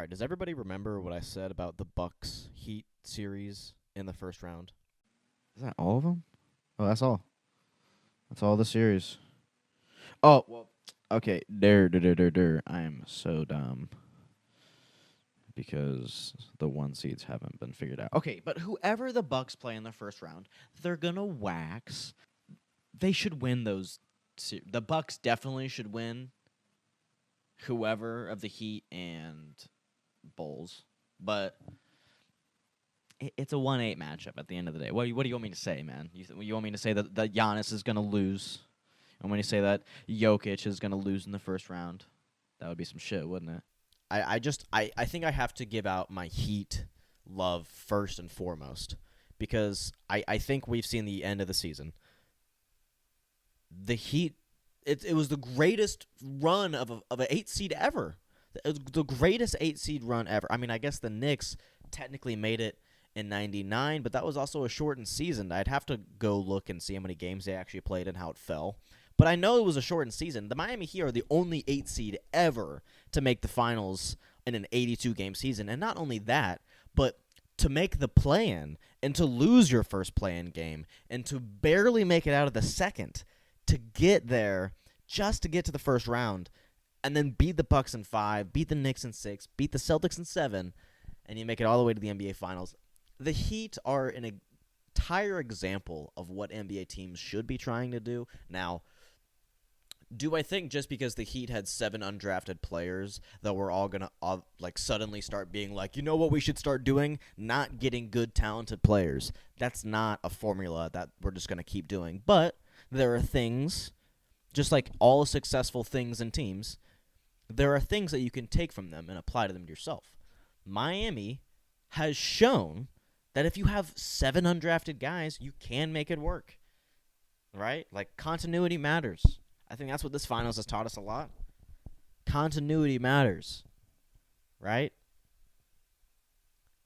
right, does everybody remember what I said about the Bucks Heat series in the first round? Is that all of them? Oh, that's all. That's all the series. Oh, well, okay. There. I am so dumb because the one seeds haven't been figured out. Okay, but whoever the Bucks play in the first round, they're gonna wax. They should win those. The Bucks definitely should win. Whoever of the Heat and Bulls, but it's a 1-8 matchup at the end of the day. What do you want me to say, man? You want me to say that Giannis is gonna lose? You want me to say that Jokic is gonna lose in the first round? That would be some shit, wouldn't it? I think I have to give out my Heat love first and foremost because I think we've seen the end of the season. The Heat, it was the greatest run of an 8 seed ever. It was the greatest 8 seed run ever. I mean, I guess the Knicks technically made it in 99, but that was also a shortened season. I'd have to go look and see how many games they actually played and how it fell. But I know it was a shortened season. The Miami Heat are the only 8 seed ever to make the finals in an 82-game season. And not only that, but to make the play-in and to lose your first play-in game and to barely make it out of the second to get there just to get to the first round and then beat the Bucks in 5, beat the Knicks in 6, beat the Celtics in 7, and you make it all the way to the NBA Finals. The Heat are an entire example of what NBA teams should be trying to do. Now, do I think just because the Heat had 7 undrafted players that we're all going to suddenly start being like, you know what we should start doing? Not getting good, talented players. That's not a formula that we're just going to keep doing. But there are things, just like all successful things in teams, there are things that you can take from them and apply to them yourself. Miami has shown that if you have 7 undrafted guys, you can make it work, right? Like, continuity matters. I think that's what this finals has taught us a lot. Continuity matters, right?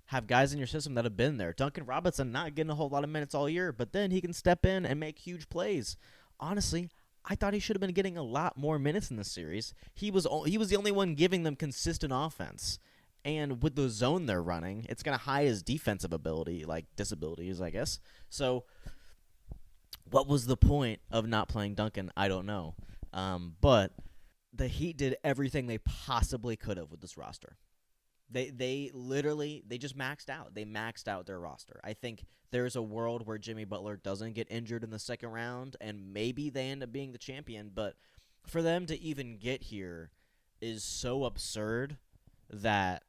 Have guys in your system that have been there. Duncan Robinson not getting a whole lot of minutes all year, but then he can step in and make huge plays. Honestly, I thought he should have been getting a lot more minutes in this series. He was the only one giving them consistent offense. And with the zone they're running, it's going to hide his defensive ability, like disabilities, I guess. So what was the point of not playing Duncan? I don't know. But the Heat did everything they possibly could have with this roster. They literally just maxed out. They maxed out their roster. I think there's a world where Jimmy Butler doesn't get injured in the second round, and maybe they end up being the champion. But for them to even get here is so absurd that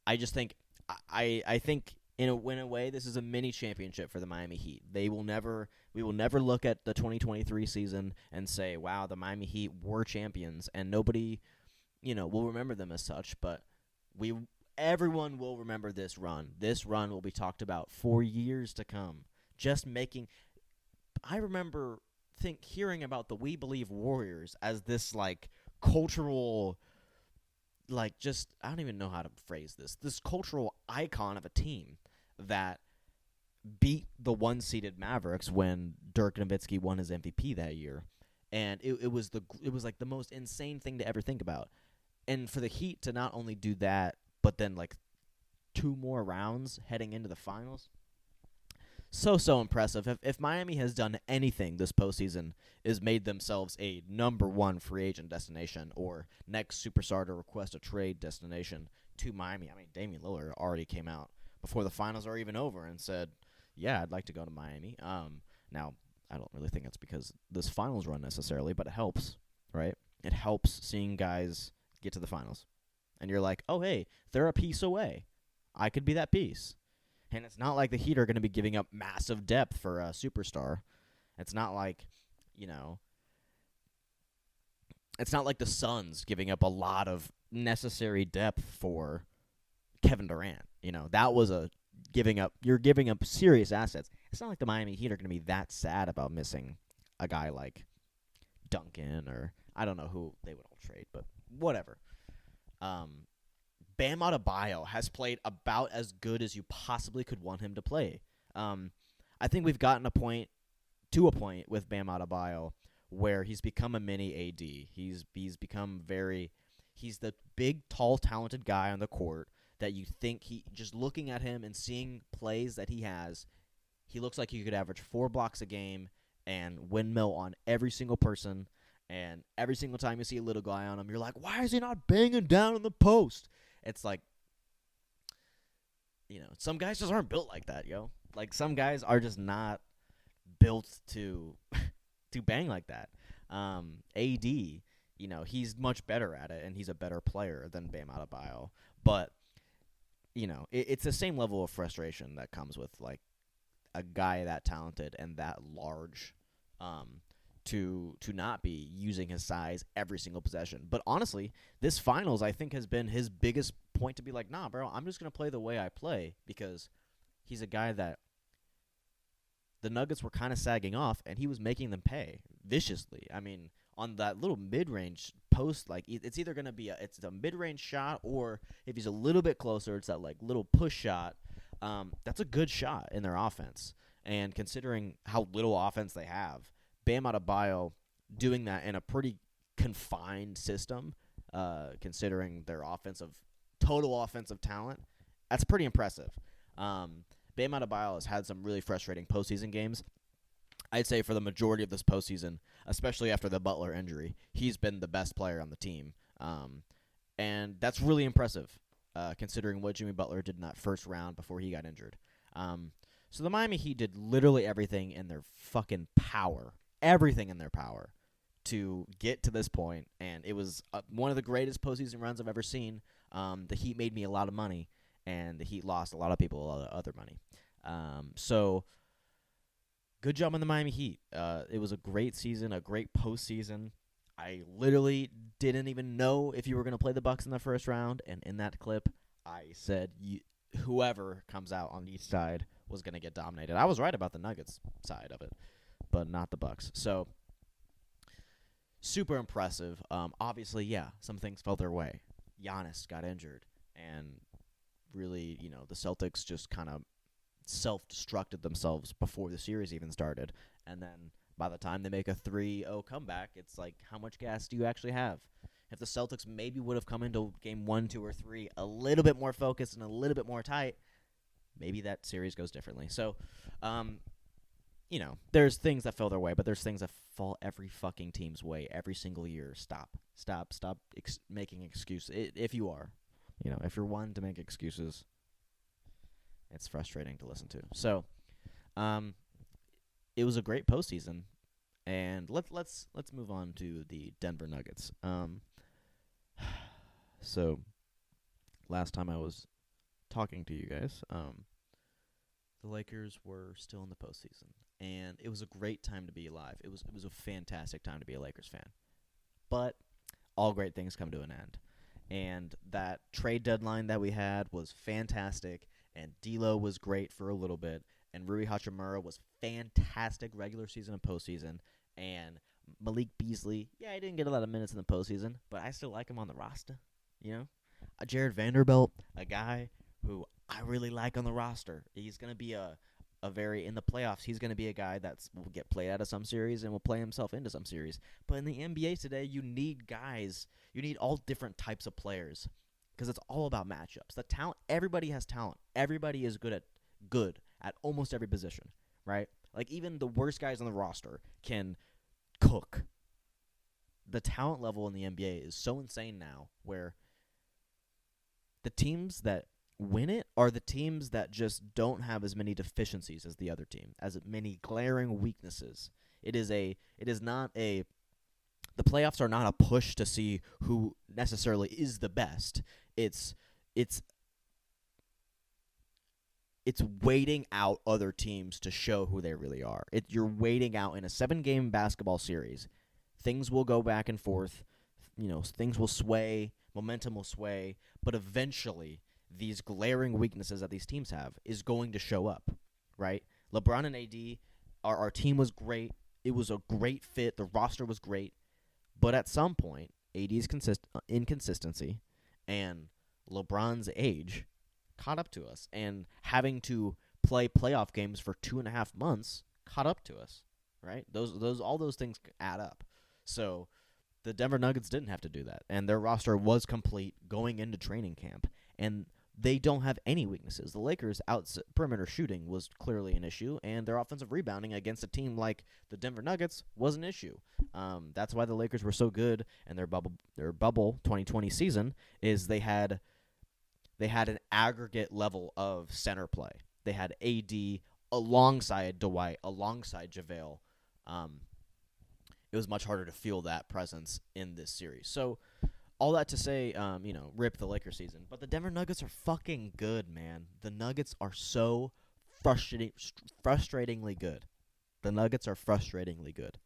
I just think I think in a way this is a mini championship for the Miami Heat. We will never look at the 2023 season and say, wow, the Miami Heat were champions, and nobody, will remember them as such, but everyone will remember this run. This run will be talked about for years to come. I remember hearing about the We Believe Warriors as this cultural, I don't even know how to phrase this cultural icon of a team that beat the 1-seeded Mavericks when Dirk Nowitzki won his MVP that year. And it was the most insane thing to ever think about. And for the Heat to not only do that, but then 2 more rounds heading into the finals, so impressive. If Miami has done anything this postseason is made themselves a number 1 free agent destination or next superstar to request a trade destination to Miami. I mean, Damian Lillard already came out before the finals are even over and said, yeah, I'd like to go to Miami. Now, I don't really think it's because this finals run necessarily, but it helps, right? It helps seeing guys get to the finals. And you're like, oh, hey, they're a piece away. I could be that piece. And it's not like the Heat are going to be giving up massive depth for a superstar. It's not like, it's not like the Suns giving up a lot of necessary depth for Kevin Durant. That was you're giving up serious assets. It's not like the Miami Heat are going to be that sad about missing a guy like Duncan or I don't know who they would all trade, but whatever. Bam Adebayo has played about as good as you possibly could want him to play. I think we've gotten to a point with Bam Adebayo where he's become a mini AD. He's become He's the big, tall, talented guy on the court that you think just looking at him and seeing plays that he has, he looks like he could average 4 blocks a game and windmill on every single person. And every single time you see a little guy on him, you're like, why is he not banging down in the post? It's like, some guys just aren't built like that, yo. Like, some guys are just not built to bang like that. AD, he's much better at it, and he's a better player than Bam Adebayo. But, it's the same level of frustration that comes with, like, a guy that talented and that large to not be using his size every single possession. But honestly, this finals, I think, has been his biggest point to be like, nah, bro, I'm just going to play the way I play, because he's a guy that the Nuggets were kind of sagging off, and he was making them pay viciously. I mean, on that little mid-range post, like, it's either going to be it's a mid-range shot, or if he's a little bit closer, it's that, like, little push shot. That's a good shot in their offense. And considering how little offense they have, Bam Adebayo doing that in a pretty confined system, considering their total offensive talent, that's pretty impressive. Bam Adebayo has had some really frustrating postseason games. I'd say for the majority of this postseason, especially after the Butler injury, he's been the best player on the team. And that's really impressive, considering what Jimmy Butler did in that first round before he got injured. So the Miami Heat did literally everything in their fucking power, to get to this point, and it was one of the greatest postseason runs I've ever seen. The Heat made me a lot of money, and the Heat lost a lot of people a lot of other money. So good job on the Miami Heat. It was a great season, a great postseason. I literally didn't even know if you were going to play the Bucks in the first round, and in that clip, I said whoever comes out on each side was going to get dominated. I was right about the Nuggets side of it, but not the Bucks. So super impressive. Obviously, yeah, some things fell their way. Giannis got injured, and really, the Celtics just kind of self-destructed themselves before the series even started. And then by the time they make a 3-0 comeback, it's like, how much gas do you actually have? If the Celtics maybe would have come into game 1, 2, or 3 a little bit more focused and a little bit more tight, maybe that series goes differently. So, there's things that fell their way, but there's things that fall every fucking team's way every single year. Stop making excuses. If you are, if you're one to make excuses, it's frustrating to listen to. So, it was a great postseason, and let's move on to the Denver Nuggets. So, last time I was talking to you guys, the Lakers were still in the postseason, and it was a great time to be alive. It was a fantastic time to be a Lakers fan. But all great things come to an end, and that trade deadline that we had was fantastic, and D'Lo was great for a little bit, and Rui Hachimura was fantastic regular season and postseason, and Malik Beasley, yeah, he didn't get a lot of minutes in the postseason, but I still like him on the roster, Jared Vanderbilt, a guy who I really like on the roster. He's going to be in the playoffs, he's going to be a guy that will get played out of some series and will play himself into some series. But in the NBA today, you need guys. You need all different types of players, because it's all about matchups. The talent, everybody has talent. Everybody is good at almost every position, right? Like, even the worst guys on the roster can cook. The talent level in the NBA is so insane now, where the teams that win it are the teams that just don't have as many deficiencies as the other team, as many glaring weaknesses. The playoffs are not a push to see who necessarily is the best. It's waiting out other teams to show who they really are. You're waiting out in a 7-game basketball series. Things will go back and forth. Things will sway. Momentum will sway. But eventually, these glaring weaknesses that these teams have is going to show up, right? LeBron and AD, our team was great. It was a great fit. The roster was great. But at some point, AD's inconsistency and LeBron's age caught up to us. And having to play playoff games for 2.5 months caught up to us, right? All those things add up. So The Denver Nuggets didn't have to do that, and their roster was complete going into training camp, and they don't have any weaknesses. The Lakers' perimeter shooting was clearly an issue, and their offensive rebounding against a team like the Denver Nuggets was an issue. That's why the Lakers were so good in their bubble 2020 season. Is they had an aggregate level of center play. They had AD alongside Dwight, alongside JaVale. It was much harder to feel that presence in this series. So, all that to say, rip the Lakers season. But the Denver Nuggets are fucking good, man. The Nuggets are so frustratingly good. The Nuggets are frustratingly good.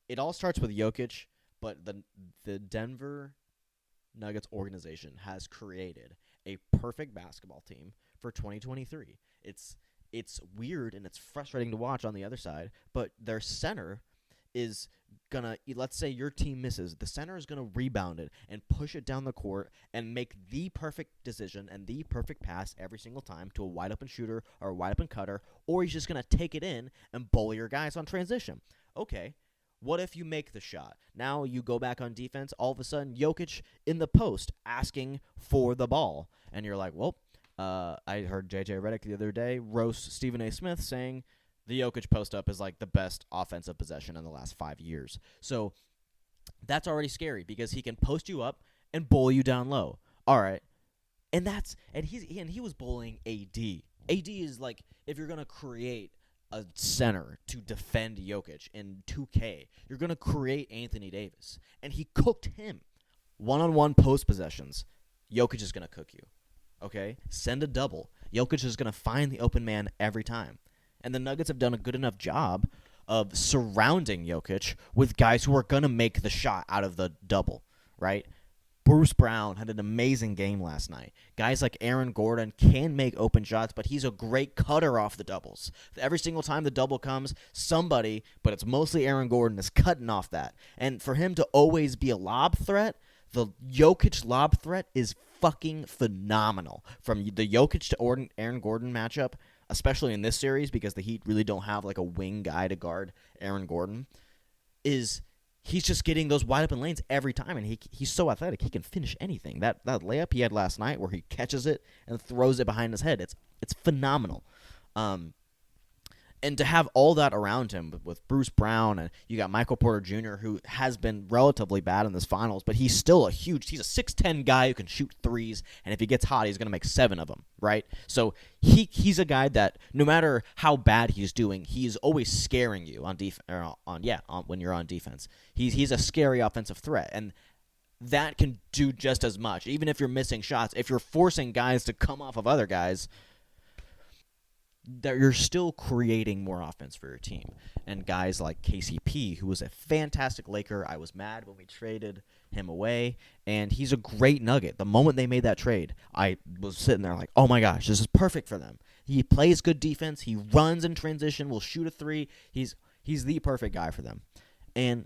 It all starts with Jokic, but the Denver Nuggets organization has created a perfect basketball team for 2023. It's weird and it's frustrating to watch on the other side, but their center is gonna, let's say your team misses, the center is gonna rebound it and push it down the court and make the perfect decision and the perfect pass every single time to a wide open shooter or a wide open cutter, or he's just gonna take it in and bully your guys on transition. Okay, what if you make the shot? Now you go back on defense, all of a sudden Jokic in the post asking for the ball, and you're like, well, I heard J.J. Redick the other day roast Stephen A. Smith saying the Jokic post-up is like the best offensive possession in the last 5 years. So that's already scary because he can post you up and bully you down low. All right. And he was bullying AD. AD is like, if you're going to create a center to defend Jokic in 2K, you're going to create Anthony Davis. And he cooked him. One-on-one post possessions, Jokic is going to cook you. Okay? Send a double. Jokic is going to find the open man every time. And the Nuggets have done a good enough job of surrounding Jokic with guys who are going to make the shot out of the double, right? Bruce Brown had an amazing game last night. Guys like Aaron Gordon can make open shots, but he's a great cutter off the doubles. Every single time the double comes, somebody, but it's mostly Aaron Gordon, is cutting off that. And for him to always be a lob threat, the Jokic lob threat is fucking phenomenal. From the Jokic to Aaron Gordon matchup, especially in this series because the Heat really don't have like a wing guy to guard Aaron Gordon, he's just getting those wide open lanes every time, and he's so athletic. He can finish anything. That layup he had last night where he catches it and throws it behind his head, it's phenomenal. And to have all that around him with Bruce Brown, and you got Michael Porter Jr., who has been relatively bad in this finals, but he's still he's a 6'10" guy who can shoot threes, and if he gets hot, he's going to make 7 of them, right? So he's a guy that no matter how bad he's doing, he's always scaring you on when you're on defense. He's a scary offensive threat, and that can do just as much. Even if you're missing shots, if you're forcing guys to come off of other guys, that you're still creating more offense for your team. And guys like KCP, who was a fantastic Laker, I was mad when we traded him away, and he's a great Nugget. The moment they made that trade, I was sitting there like, oh my gosh, this is perfect for them. He plays good defense, he runs in transition, will shoot a 3, he's the perfect guy for them. And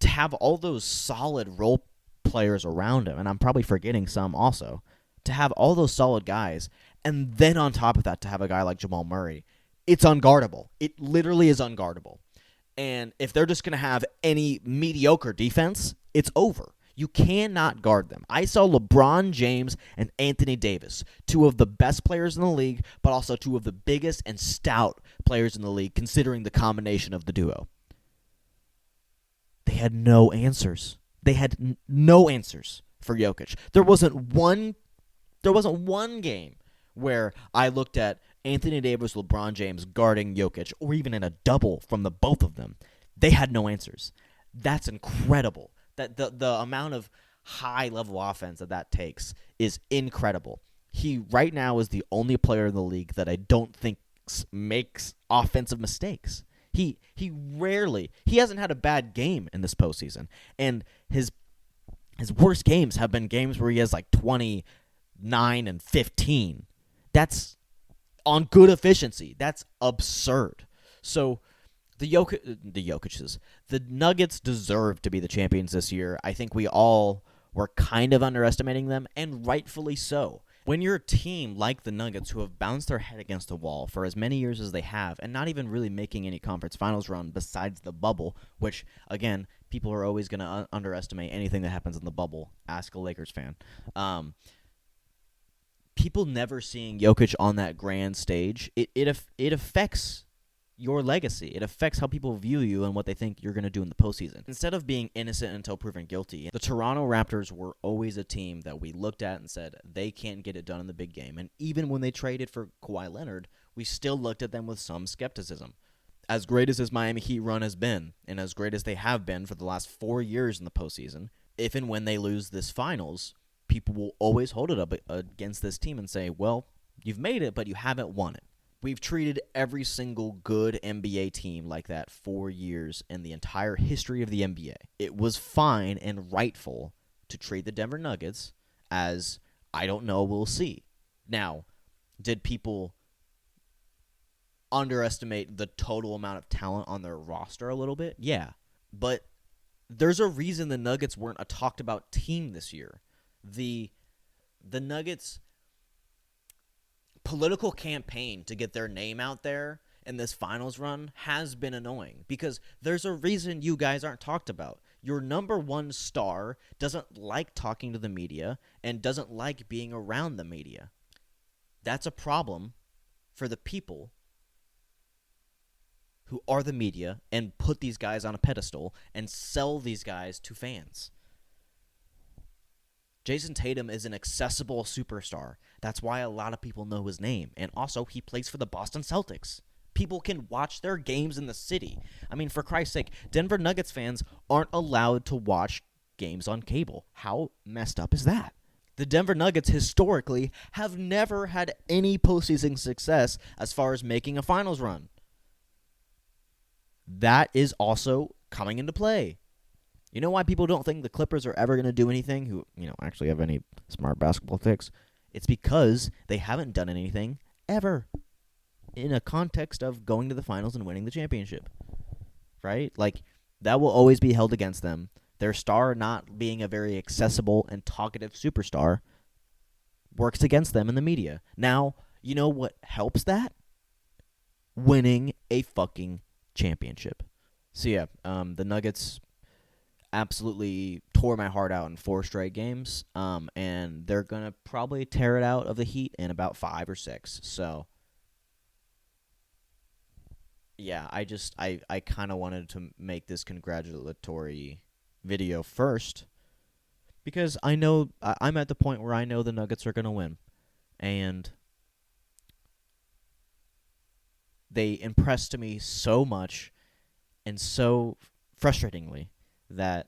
to have all those solid role players around him, and I'm probably forgetting some also, to have all those solid guys, and then on top of that to have a guy like Jamal Murray, it's unguardable. It literally is unguardable. And if they're just going to have any mediocre defense, it's over. You cannot guard them. I saw LeBron James and Anthony Davis, 2 of the best players in the league, but also 2 of the biggest and stout players in the league, considering the combination of the duo. They had no answers. They had no answers for Jokic. There wasn't one game where I looked at Anthony Davis, LeBron James guarding Jokic, or even in a double from the both of them. They had no answers. That's incredible. That the amount of high-level offense that takes is incredible. He right now is the only player in the league that I don't think makes offensive mistakes. He hasn't had a bad game in this postseason, and his worst games have been games where he has like 29 and 15. That's on good efficiency. That's absurd. So the Nuggets deserve to be the champions this year. I think we all were kind of underestimating them, and rightfully so. When you're a team like the Nuggets who have bounced their head against the wall for as many years as they have and not even really making any conference finals run besides the bubble, which, again, people are always going to underestimate anything that happens in the bubble. Ask a Lakers fan. People never seeing Jokic on that grand stage, it affects your legacy. It affects how people view you and what they think you're going to do in the postseason. Instead of being innocent until proven guilty, the Toronto Raptors were always a team that we looked at and said they can't get it done in the big game. And even when they traded for Kawhi Leonard, we still looked at them with some skepticism. As great as this Miami Heat run has been, and as great as they have been for the last 4 years in the postseason, if and when they lose this finals, people will always hold it up against this team and say, well, you've made it, but you haven't won it. We've treated every single good NBA team like that 4 years in the entire history of the NBA. It was fine and rightful to treat the Denver Nuggets as, I don't know, we'll see. Now, did people underestimate the total amount of talent on their roster a little bit? Yeah. But there's a reason the Nuggets weren't a talked about team this year. The Nuggets' political campaign to get their name out there in this finals run has been annoying because there's a reason you guys aren't talked about. Your number one star doesn't like talking to the media and doesn't like being around the media. That's a problem for the people who are the media and put these guys on a pedestal and sell these guys to fans. Jason Tatum is an accessible superstar. That's why a lot of people know his name. And also, he plays for the Boston Celtics. People can watch their games in the city. I mean, for Christ's sake, Denver Nuggets fans aren't allowed to watch games on cable. How messed up is that? The Denver Nuggets historically have never had any postseason success as far as making a finals run. That is also coming into play. You know why people don't think the Clippers are ever going to do anything who, actually have any smart basketball picks? It's because they haven't done anything ever in a context of going to the finals and winning the championship. Right? Like, that will always be held against them. Their star not being a very accessible and talkative superstar works against them in the media. Now, you know what helps that? Winning a fucking championship. So, yeah, the Nuggets absolutely tore my heart out in 4 straight games, and they're going to probably tear it out of the Heat in about 5 or 6. So, yeah, I kind of wanted to make this congratulatory video first because I know I'm at the point where I know the Nuggets are going to win, and they impressed me so much and so frustratingly that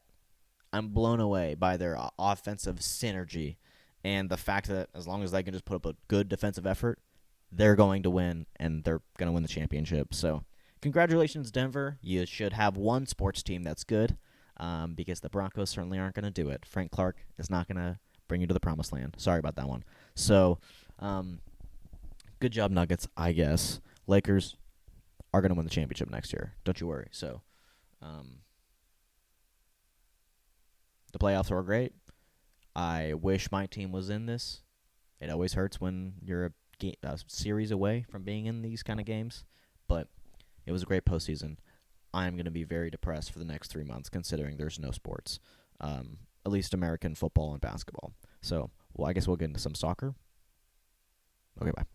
I'm blown away by their offensive synergy and the fact that as long as they can just put up a good defensive effort, they're going to win, and they're going to win the championship. So congratulations, Denver. You should have one sports team that's good because the Broncos certainly aren't going to do it. Frank Clark is not going to bring you to the promised land. Sorry about that one. So good job, Nuggets, I guess. Lakers are going to win the championship next year. Don't you worry. So the playoffs were great. I wish my team was in this. It always hurts when you're a series away from being in these kind of games, but it was a great postseason. I'm going to be very depressed for the next 3 months considering there's no sports, at least American football and basketball. So, I guess we'll get into some soccer. Okay, bye.